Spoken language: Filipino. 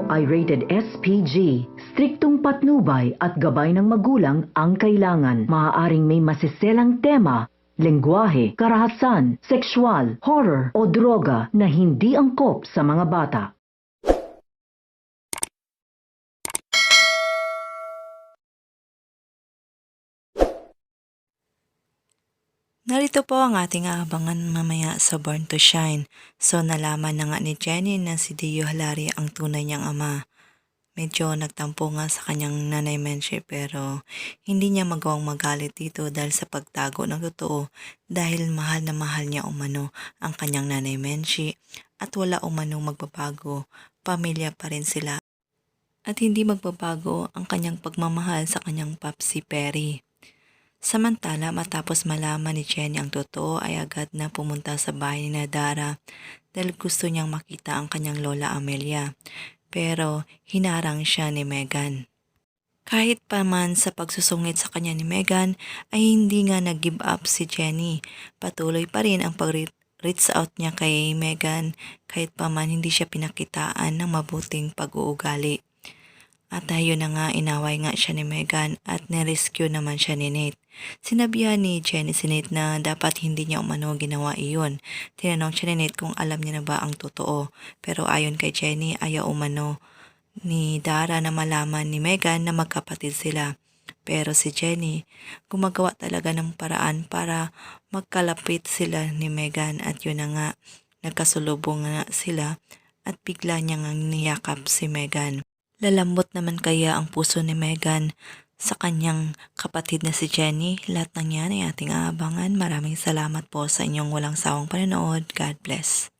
ay rated SPG. Striktong patnubay at gabay ng magulang ang kailangan. Maaaring may masiselang tema, lengguwahe, karahasan, sexual, horror o droga na hindi angkop sa mga bata. Narito po ang ating aabangan mamaya sa Born to Shine. So nalaman na nga ni Jenny na si Dio Hilary ang tunay niyang ama. Medyo nagtampo nga sa kanyang nanay Menchie pero hindi niya magawang magalit dito dahil sa pagtago ng totoo dahil mahal na mahal niya umano ang kanyang nanay Menchie at wala umano magbabago. Pamilya pa rin sila at hindi magbabago ang kanyang pagmamahal sa kanyang papsi Perry. Samantala matapos malaman ni Jenny ang totoo ay agad na pumunta sa bahay ni Dara dahil gusto niyang makita ang kanyang lola Amelia. Pero hinarang siya ni Megan. Kahit pa man sa pagsusungit sa kanya ni Megan ay hindi nga nag-give up si Jenny. Patuloy pa rin ang pag-reach out niya kay Megan kahit pa man hindi siya pinakitaan ng mabuting pag-uugali. At ayun na nga, inaway nga siya ni Megan at nirescue naman siya ni Nate. Sinabihan ni Jenny si Nate na dapat hindi niya umano ginawa iyon. Tinanong siya ni Nate kung alam niya na ba ang totoo. Pero ayon kay Jenny, ayaw umano ni Dara na malaman ni Megan na magkapatid sila. Pero si Jenny, gumagawa talaga ng paraan para magkalapit sila ni Megan at yun na nga, nagkasulubong nga sila at bigla niya nga niyakap si Megan. Lalambot naman kaya ang puso ni Megan sa kanyang kapatid na si Jenny. Lahat ng yan ay ating aabangan. Maraming salamat po sa inyong walang sawang panonood. God bless.